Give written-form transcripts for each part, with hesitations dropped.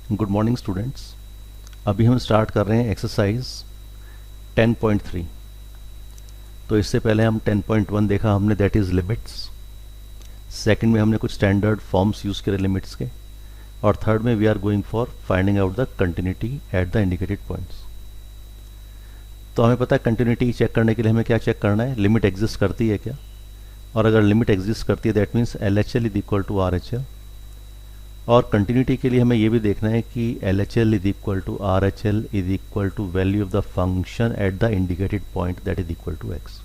Good morning students. अभी हम start कर रहे हैं एक्सरसाइज 10.3। तो इससे पहले हम 10.1 देखा हमने, दैट इज़ लिमिट्स। सेकंड में हमने कुछ स्टैंडर्ड फॉर्म्स यूज़ करे लिमिट्स के, और थर्ड में we are going for finding out the continuity at the indicated points. तो हमें पता है कंटिन्यूटी चेक करने के लिए हमें क्या चेक करना है, लिमिट एग्जिस्ट करती है क्या, और अगर लिमिट एग्जिस्ट करती है that means L H L is equal to R H L. और कंटिन्यूटी के लिए हमें ये भी देखना है कि L H L is equal to R H L is equal to value of the function at the indicated point that is equal to x.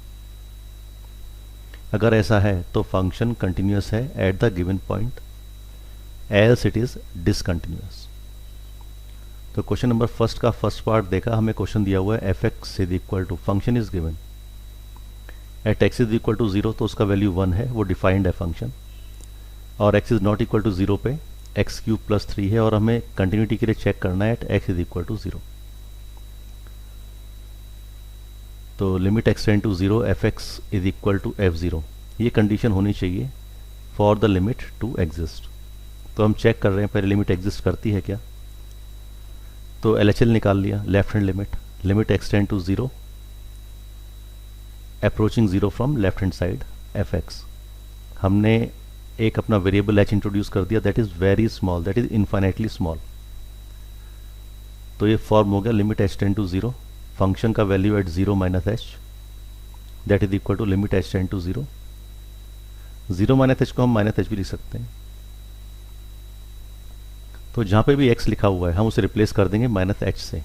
अगर ऐसा है तो फंक्शन कंटिन्यूस है at the given point, else it is discontinuous. तो question number first का first part देखा, हमें question दिया हुआ है f x is equal to function is given at x is equal to 0, तो उसका वैल्यू 1 है, वो डिफाइंड है फंक्शन। और x is not equal to 0 पे एक्स क्यूब प्लस 3 है, और हमें कंटिन्यूटी के लिए चेक करना है at x is equal to 0। तो limit extend to 0 f x is equal to f 0, ये कंडीशन होनी चाहिए for the limit to exist. तो हम चेक कर रहे हैं पहले लिमिट एग्जिस्ट करती है क्या। तो एल एच एल निकाल लिया, left hand limit, limit extend to 0 approaching 0 from left hand side f x. हमने एक अपना वेरिएबल एच इंट्रोड्यूस कर दिया, that is very small, that is infinitely small. तो ये फॉर्म हो गया limit h tend to 0, function का value at 0 minus h that is equal to limit h tend to 0। 0 minus h को हम minus H भी लिख सकते हैं। तो जहाँ पे भी x लिखा हुआ है हम उसे रिप्लेस कर देंगे माइनस एच से।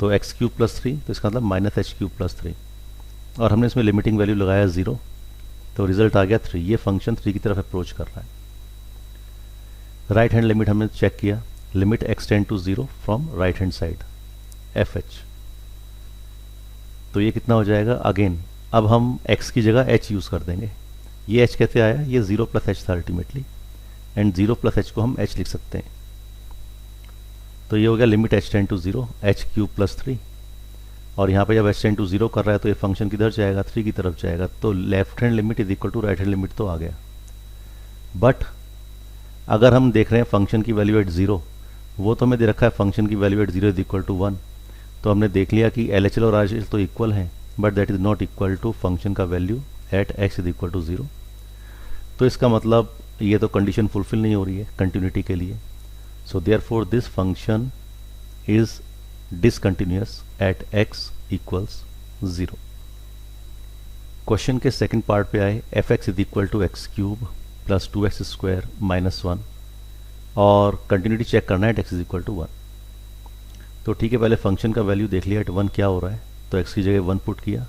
तो एक्स क्यूब प्लस 3, तो इसका मतलब माइनस एच क्यूब प्लस 3, और हमने इसमें लिमिटिंग वैल्यू लगाया 0, तो रिजल्ट आ गया 3। ये फंक्शन 3 की तरफ अप्रोच कर रहा है। राइट हैंड लिमिट हमने चेक किया, limit extend to 0 from right hand side f h. तो ये कितना हो जाएगा, अगेन अब हम x की जगह h यूज़ कर देंगे। ये h कैसे आया, ये 0 प्लस एच था अल्टीमेटली, एंड 0 प्लस एच को हम h लिख सकते हैं। तो ये हो गया limit h tend to 0 h cube plus 3, और यहाँ पे जब h टेंड टू 0 कर रहा है तो ये फंक्शन किधर जाएगा, 3 की तरफ जाएगा। तो left hand limit is equal to right hand limit तो आ गया। बट अगर हम देख रहे हैं फंक्शन की वैल्यू एट 0, वो तो हमें दे रखा है फंक्शन की value at 0 is equal to 1। तो हमने देख लिया कि एल एच एल और आर एच एल तो इक्वल हैं, but that is not equal to function का value at x is equal to 0। तो इसका मतलब ये तो कंडीशन फुलफिल नहीं हो रही है कंटिन्यूटी के लिए। So therefore this function is discontinuous at x equals 0। Question के सेकंड पार्ट पे आए, f x is equal to x cube plus 2x square minus 1, और कंटिन्यूटी चेक करना है at x is equal to 1। तो ठीक है, पहले फंक्शन का वैल्यू देख लिया एट 1 क्या हो रहा है। तो x की जगह 1 पुट किया,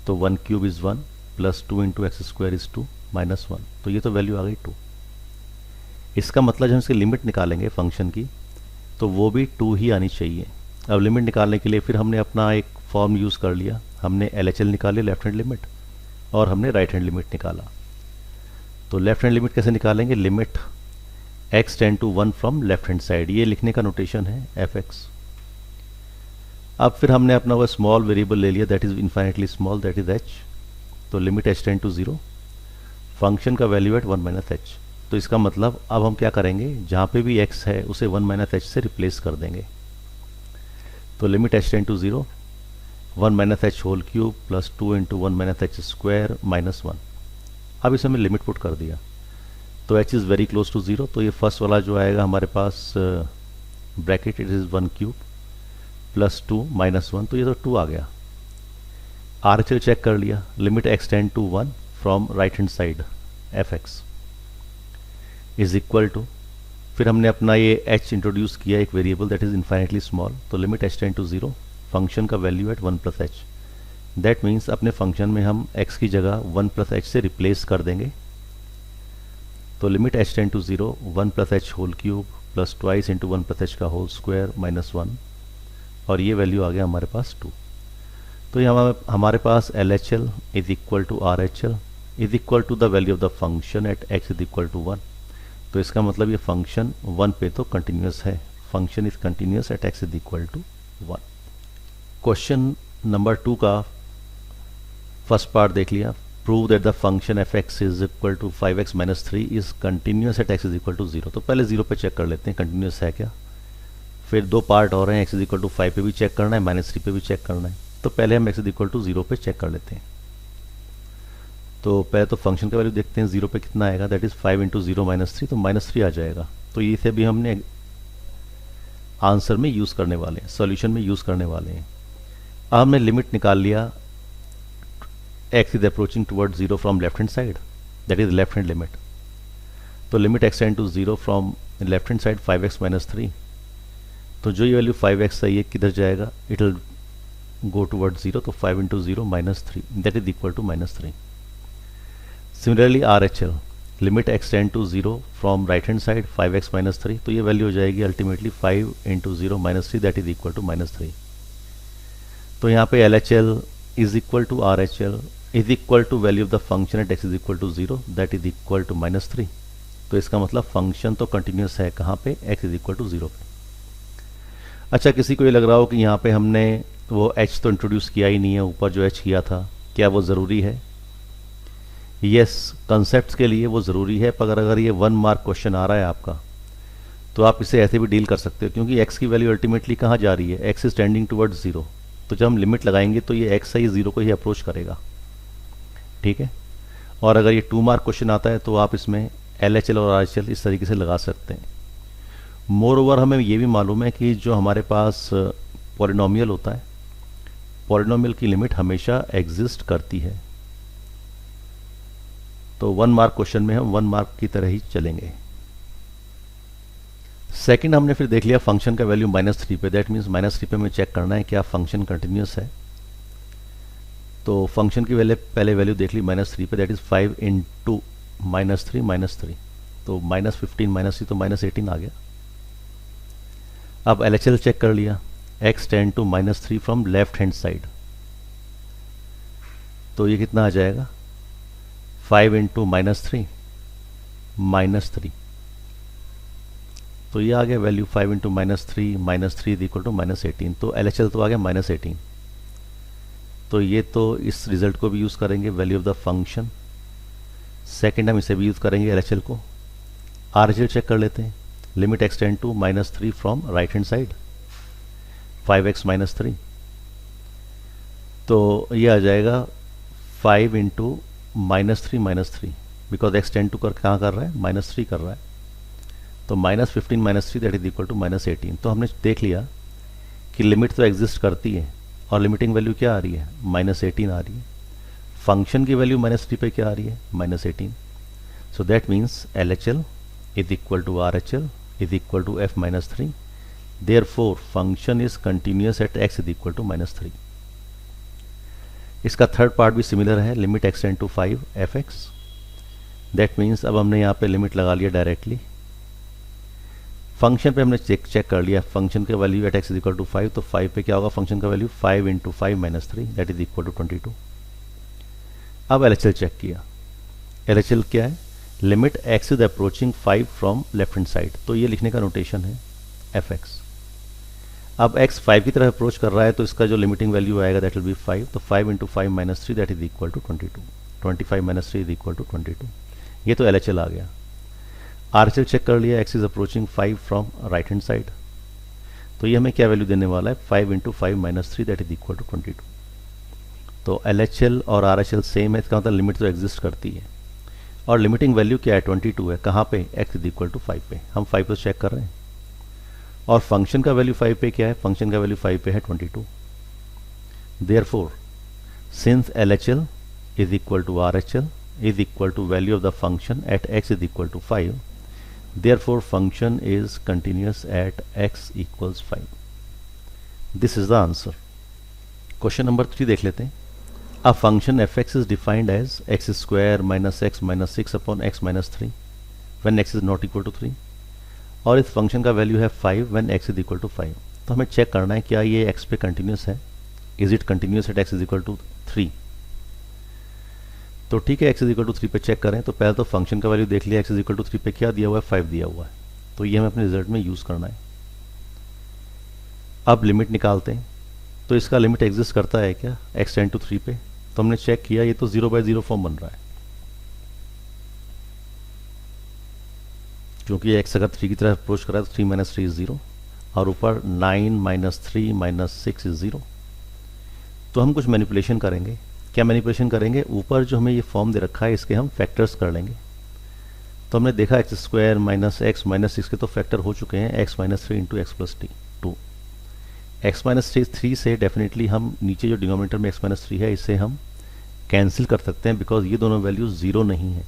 तो 1 cube is 1 plus 2 into x square is 2 minus 1, तो ये तो वैल्यू आ गई 2। इसका मतलब जब हम इसकी लिमिट निकालेंगे फंक्शन की तो वो भी 2 ही आनी चाहिए। अब लिमिट निकालने के लिए फिर हमने अपना एक फॉर्म यूज़ कर लिया, हमने एल एच एल निकाले लेफ्ट हैंड लिमिट, और हमने राइट हैंड लिमिट निकाला। तो लेफ्ट हैंड लिमिट कैसे निकालेंगे, limit x tend to 1 from left hand side, ये लिखने का नोटेशन है एफ एक्स। अब फिर हमने अपना वो स्मॉल वेरिएबल ले लिया that is infinitely small, that is h. तो limit h tend to 0, function का वैल्यू एट 1 माइनस एच। तो इसका मतलब अब हम क्या करेंगे, जहाँ पे भी x है उसे 1 माइनस एच से रिप्लेस कर देंगे। तो limit h tend to 0 1 minus h whole cube plus 2 into 1 minus h square minus 1। अब इसे हमने लिमिट पुट कर दिया, तो h is very close to 0, तो ये फर्स्ट वाला जो आएगा हमारे पास bracket it is 1 cube plus 2 minus 1, तो ये तो 2 आ गया। आर एच एल चेक कर लिया, limit x tend to 1 from right hand side f x is equal to, फिर हमने अपना ये h इंट्रोड्यूस किया एक variable that is infinitely small. तो limit h tend to 0, function का value at 1 plus h. That means अपने function में हम x की जगह 1 प्लस एच से रिप्लेस कर देंगे। तो limit h tend to 0 1 plus h whole cube plus twice into 1 plus h का होल स्क्वायर माइनस 1, और ये वैल्यू आ गया हमारे पास 2। तो ये हमारे पास L H L is equal to R H L is equal to the value of the function at x is equal to 1। तो इसका मतलब ये फंक्शन 1 पे तो कंटिन्यूस है, function is continuous at x is equal to 1। Question number 2 का first part देख लिया, prove that the function f x is equal to 5x minus 3 is continuous at x is equal to 0। तो पहले 0 पे check कर लेते हैं continuous है क्या। फिर दो पार्ट और हैं, एक्स इज इक्वल टू 5 पे भी चेक करना है, -3 पे भी चेक करना है। तो पहले हम एक्स इज इक्वल टू 0 पे चेक कर लेते हैं। तो पहले तो फंक्शन का वैल्यू देखते हैं 0 पे कितना आएगा, दैट इज़ 5 इंटू 0 -3, तो -3 आ जाएगा। तो इसे भी हमने आंसर में यूज़ करने वाले हैं, सॉल्यूशन में यूज़ करने वाले हैं। अब हमने लिमिट निकाल लिया, x is approaching toward 0 from left hand side, that is left hand limit. तो limit extend to 0 from left hand side 5x - 3। तो जो ये वैल्यू 5x है ये किधर जाएगा, इट विल गो टुवर्ड 0, तो 5 into 0 -3, that is equal to -3। Similarly RHL, limit extend to 0 from right hand side 5x - 3, तो ये वैल्यू हो जाएगी ultimately 5 into 0 -3, that is equal to -3। तो यहाँ पे LHL is equal to RHL is equal to value of the function at x is equal to 0, that is equal to -3। तो इसका मतलब फंक्शन तो कंटिन्यूस है कहाँ पे, x इज इक्वल टू 0 पे। अच्छा, किसी को ये लग रहा हो कि यहाँ पे हमने वो h तो इंट्रोड्यूस किया ही नहीं है, ऊपर जो h किया था, क्या वो ज़रूरी है? यस, कंसेप्ट्स के लिए वो ज़रूरी है, पर अगर ये 1 मार्क क्वेश्चन आ रहा है आपका, तो आप इसे ऐसे भी डील कर सकते हो, क्योंकि x की वैल्यू अल्टीमेटली कहाँ जा रही है, x इज टेंडिंग टुवर्ड्स 0। तो जब हम लिमिट लगाएंगे तो ये x ही 0 को ही अप्रोच करेगा, ठीक है। और अगर ये 2 मार्क क्वेश्चन आता है तो आप इसमें LHL और RHL इस तरीके से लगा सकते हैं। मोर ओवर हमें ये भी मालूम है कि जो हमारे पास पॉलिनोमियल होता है, पॉलिनोमियल की लिमिट हमेशा एग्जिस्ट करती है। तो 1 मार्क क्वेश्चन में हम 1 मार्क की तरह ही चलेंगे। सेकंड हमने फिर देख लिया फंक्शन का वैल्यू -3 पे, दैट मीन्स -3 पे हमें चेक करना है क्या फंक्शन कंटिन्यूस है। तो फंक्शन की पहले वैल्यू देख ली -3 पे, दैट इज 5 इंटू -3, तो -15 -3 तो -18 आ गया। अब LHL चेक कर लिया, x tend to -3 from left hand side, तो ये कितना आ जाएगा, 5 इंटू -3, -3, तो ये आ गया value 5 into -3 is equal to -18। तो LHL तो आ गया -18। तो ये तो इस रिजल्ट को भी यूज़ करेंगे, value of the function. Second हम इसे भी यूज़ करेंगे LHL को। RHL चेक कर लेते हैं, limit extend to -3 from right hand side 5x - 3, तो ये आ जाएगा 5 इंटू -3, बिकॉज एक्सटेंड टू कर कहाँ कर रहा है, -3 कर रहा है, तो -15 -3 दैट इज इक्वल टू -18। तो हमने देख लिया कि लिमिट तो एग्जिस्ट करती है, और लिमिटिंग वैल्यू क्या आ रही है, -18 आ रही है। फंक्शन की वैल्यू -3 पे क्या आ रही है, -18। So that means LHL is equal to RHL is equal to f - 3, therefore function is continuous at x is equal to -3। इसका थर्ड पार्ट भी सिमिलर है, limit extend to 5 fx, that means अब हमने यहाँ पे लिमिट लगा लिया directly. Function पे हमने चेक कर लिया, फंक्शन का value at x is equal to 5, तो 5 पे क्या होगा फंक्शन का value, 5 into 5 - 3 that is equal to 22। अब LHL चेक किया, LHL क्या है, limit x is approaching 5 from left hand side, तो ये लिखने का नोटेशन है fx। अब x 5 की तरफ अप्रोच कर रहा है, तो इसका जो लिमिटिंग वैल्यू आएगा दैट विल बी 5, तो 5 into 5 - 3 that is equal to 22, 25 - 3 is equal to 22। ये तो LHL आ गया। RHL चेक कर लिया, x is approaching 5 from right hand side, तो ये हमें क्या वैल्यू देने वाला है, 5 into 5 - 3 that is equal to 22। तो LHL और RHL सेम है, इसका मतलब लिमिट तो एग्जिस्ट करती है, और लिमिटिंग वैल्यू क्या है, 22 है, कहाँ पे, x इज इक्वल टू 5 पे, हम 5 पे चेक कर रहे हैं। और फंक्शन का वैल्यू 5 पे क्या है, फंक्शन का वैल्यू 5 पे है 22। Therefore since LHL is equal to RHL is equal to value of the function at x is equal to 5, therefore function is continuous at x equals 5। This is the answer. Question number 3 देख लेते हैं। A function fx is defined as x square minus x minus 6 upon x minus 3 when x is not equal to 3, और इस function का value है 5 when x is equal to 5। तो हमें check करना है क्या ये x पे कंटिन्यूस है, is it continuous at x is equal to 3। तो ठीक है, x is equal to 3 पे चेक करें, तो पहले तो फंक्शन का वैल्यू देख लिया, x is equal to 3 पे क्या दिया हुआ है, 5 दिया हुआ है, तो ये हमें अपने रिजल्ट में यूज़ करना है। अब लिमिट निकालते हैं, तो इसका लिमिट एग्जिस्ट करता है क्या, x टेंड टू 3 पे, तो हमने चेक किया, ये तो 0/0 फॉर्म बन रहा है, क्योंकि x अगर 3 की तरफ अप्रोच कर रहा है तो 3 - 3 इज 0, और ऊपर 9 माइनस 3 माइनस 6 इज 0। तो हम कुछ मैनिपुलेशन करेंगे। क्या मैनिपुलेशन करेंगे? ऊपर जो हमें ये फॉर्म दे रखा है इसके हम फैक्टर्स कर लेंगे। तो हमने देखा x square minus x minus 6 के तो फैक्टर हो चुके हैं, x minus 3 into x plus 2। X minus 3 से डेफिनेटली हम नीचे जो डिनोमिनेटर में एक्स माइनस 3 है इसे हम कैंसिल कर सकते हैं, बिकॉज ये दोनों वैल्यूज 0 नहीं है,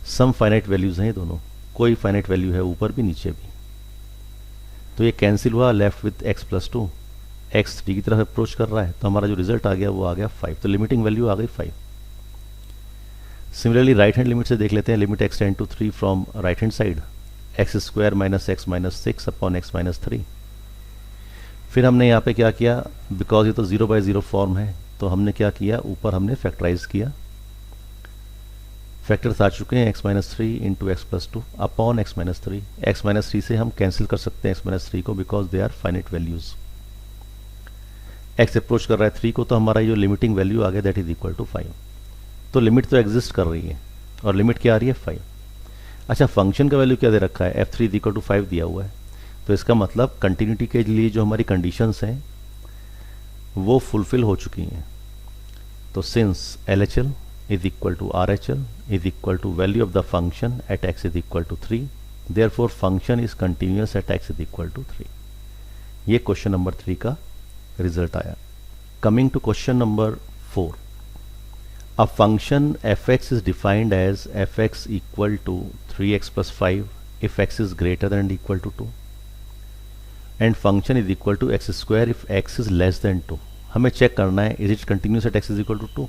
सम फाइनाइट वैल्यूज हैं ये दोनों, कोई फाइनाइट वैल्यू है ऊपर भी नीचे भी। तो ये कैंसिल हुआ, left with x plus 2। X 3 की तरफ अप्रोच कर रहा है तो हमारा जो रिजल्ट आ गया वो आ गया 5। तो लिमिटिंग वैल्यू आ गई 5। सिमिलरली राइट हैंड लिमिट से देख लेते हैं। Limit x tend to 3 from right hand side, x square minus x minus 6 upon x minus 3। फिर हमने यहाँ पे क्या किया, बिकॉज ये तो 0/0 फॉर्म है तो हमने क्या किया, ऊपर हमने फैक्टराइज किया। फैक्टर्स आ चुके हैं x minus 3 into x plus 2 upon x minus 3। X minus 3 से हम कैंसिल कर सकते हैं एक्स माइनस 3 को, because they are finite values. X approach कर रहा है 3 को तो हमारा जो लिमिटिंग वैल्यू आ गया दैट इज इक्वल टू 5। तो लिमिट तो एग्जिस्ट कर रही है और लिमिट क्या आ रही है 5। अच्छा, फंक्शन का वैल्यू क्या दे रखा है, f3 इज इक्वल टू 5 दिया हुआ है। तो इसका मतलब कंटिन्यूटी के लिए जो हमारी कंडीशंस हैं वो फुलफिल हो चुकी हैं। तो since LHL is equal to RHL is equal to value of the function at x is equal to 3, therefore function is continuous at x is equal to 3। ये क्वेश्चन नंबर 3 का result आया। Coming to question number 4, a function fx is defined as fx equal to 3x plus 5 if x is greater than or equal to 2 and function is equal to x square if x is less than 2। हमें check करना है is it continuous at x is equal to 2।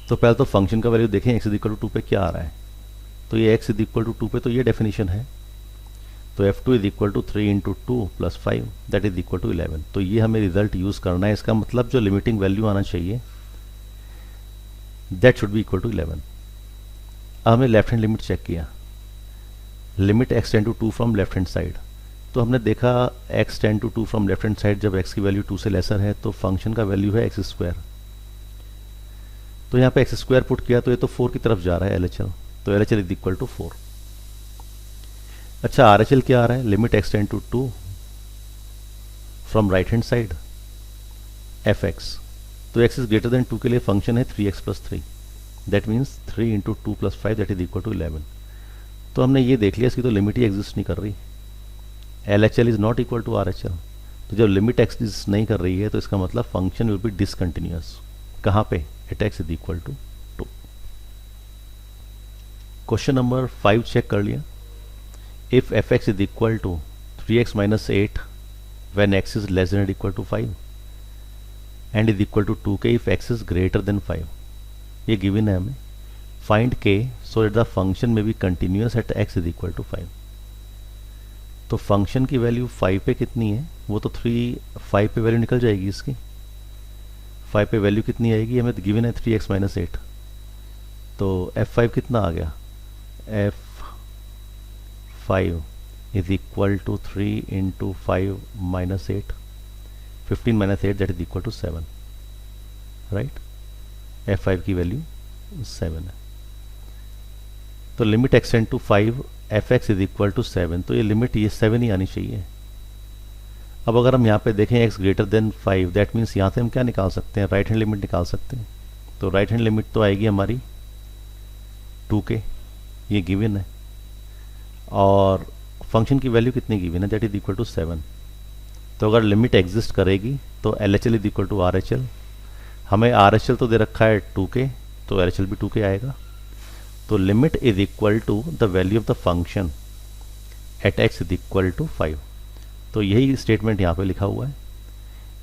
तो पहले तो function का value देखें x is equal to 2 पे क्या आ रहा है। तो ये x is equal to 2 पे तो ये डेफिनेशन है। तो f2 is equal to 3 into 2 plus 5 that is equal to 11। तो ये हमें रिजल्ट यूज़ करना है। इसका मतलब जो लिमिटिंग वैल्यू आना चाहिए that should be equal to 11। अब हमने लेफ्ट हैंड लिमिट चेक किया, limit x tend to 2 from left hand side. तो हमने देखा x tend to 2 from left hand side, जब x की वैल्यू 2 से लेसर है तो फंक्शन का वैल्यू है एक्स स्क्वायर। तो यहाँ पे एक्स स्क्वायर पुट किया तो ये तो 4 की तरफ जा रहा है LHL, तो LHL इज इक्वल टू 4। अच्छा, RHL क्या आ रहा है, limit x tend to 2 from right hand side fx। तो x इज ग्रेटर देन 2 के लिए फंक्शन है 3x plus 3, that means 3 into 2 plus 5 that is equal to 11। तो हमने ये देख लिया इसकी तो लिमिट ही एग्जिस्ट नहीं कर रही, LHL is not equal to RHL। तो जब लिमिट एग्जिस्ट नहीं कर रही है तो इसका मतलब फंक्शन विल बी डिसकंटिन्यूअस। कहाँ पे, at x is equal to 2। Question number 5 check कर लिया। If fx is equal to 3x minus 8 when x is less than equal to 5 and is equal to 2k if x is greater than 5। ये given है हमें। Find k so that the function में be continuous at x is equal to 5। तो function की value 5 पे कितनी है, वो तो 5 पे वैल्यू निकल जाएगी इसकी। 5 पे वैल्यू कितनी आएगी, हमें गिवन है 3x माइनस 8। तो f5 कितना आ गया, f5 is equal to 3 into 5 minus 8, 15 minus 8 that is equal to 7, right. f5 की वैल्यू 7 है। तो limit extend to 5 fx is equal to 7, तो ये लिमिट ये 7 ही आनी चाहिए। अब अगर हम यहाँ पे देखें x greater than 5 that means यहाँ से हम क्या निकाल सकते हैं, राइट हैंड लिमिट निकाल सकते हैं। तो राइट हैंड लिमिट तो आएगी हमारी 2k, ये गिवन है, और फंक्शन की वैल्यू कितनी गिवन है, दैट इज इक्वल टू 7। तो अगर लिमिट एग्जिस्ट करेगी तो LHL is equal to RHL। हमें RHL तो दे रखा है 2k, तो LHL भी 2k आएगा। तो limit is equal to the value of the function at x is equal to 5। तो यही स्टेटमेंट यहाँ पे लिखा हुआ है,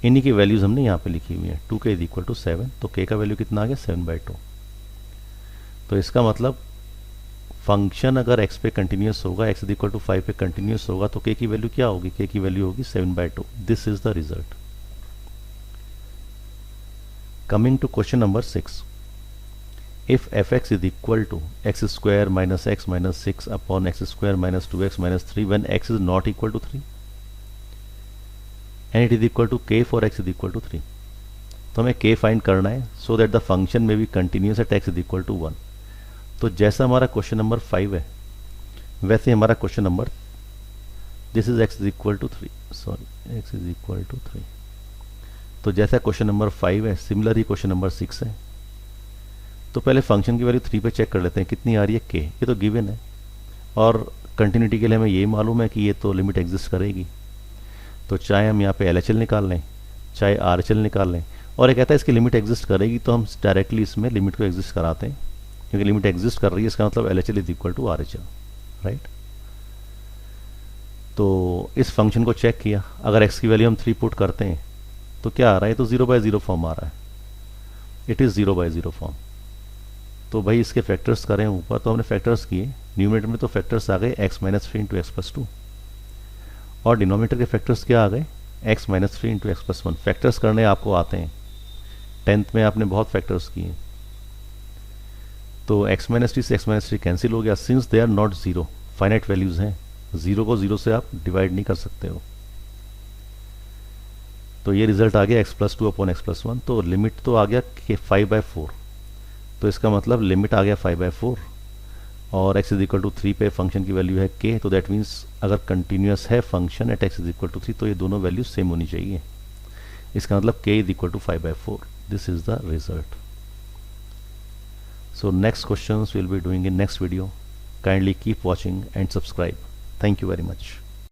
इन्हीं की वैल्यूज हमने यहाँ पे लिखी हुई है। 2k इज इक्वल टू 7, तो k का वैल्यू कितना आ गया 7/2। तो इसका मतलब फंक्शन अगर x पे कंटिन्यूस होगा, x इज इक्वल टू 5 पे कंटिन्यूस होगा, तो k की वैल्यू क्या होगी, k की वैल्यू होगी 7/2। This is the result. Coming to question number 6, if fx is equal to x square minus x minus 6 upon x square minus 2x minus 3 when x is not equal to 3 and it is equal to k for x is equal to 3। तो हमें k find करना है so that the function may be continuous at x is equal to 1। तो जैसा हमारा question number 5 है वैसे हमारा question number this is x is equal to 3, sorry x is equal to 3। तो जैसा क्वेश्चन नंबर 5 है, सिमिलर ही क्वेश्चन नंबर 6 है। तो पहले फंक्शन की वैल्यू 3 पे चेक कर लेते हैं कितनी आ रही है k, ये तो गिवन है और कंटिन्यूटी के लिए हमें ये मालूम है कि ये तो लिमिट एग्जिस्ट करेगी। तो चाहे हम यहाँ पे LHL निकाल लें चाहे RHL निकाल लें, और ये कहता है इसकी लिमिट एग्जिस्ट करेगी, तो हम डायरेक्टली इसमें लिमिट को एग्जिस्ट कराते हैं, क्योंकि लिमिट एग्जिस्ट कर रही है इसका मतलब LHL is equal to RHL, right. तो इस फंक्शन को चेक किया, अगर x की वैल्यू हम 3 पुट करते हैं तो क्या आ रहा है, तो 0/0 फॉर्म आ रहा है, इट इज़ 0/0 फॉर्म। तो भाई इसके फैक्टर्स करें ऊपर, तो हमने फैक्टर्स किए, न्यूमरेटर में तो फैक्टर्स आ गए x माइनस 3 इंटू x+2, और डिनोमिनेटर के फैक्टर्स क्या आ गए, x minus 3 into x+1। Factors करने आपको आते हैं, 10th में आपने बहुत फैक्टर्स किए। तो x माइनस 3 से x माइनस 3 कैंसिल हो गया, since they are not zero, finite values हैं, जीरो को जीरो से आप डिवाइड नहीं कर सकते हो। तो ये रिजल्ट आ गया x+2 अपॉन x+1। तो लिमिट तो आ गया 5/4, तो इसका मतलब लिमिट आ गया 5/4, और x इज इक्वल टू 3 पे फंक्शन की वैल्यू है k, तो दैट मीन्स अगर कंटिन्यूस है function at x is equal to 3 तो ये दोनों वैल्यू सेम होनी चाहिए। इसका मतलब k is equal to 5/4, this is the result. So next questions we'll be doing in next video. Kindly keep watching and subscribe. Thank you very much.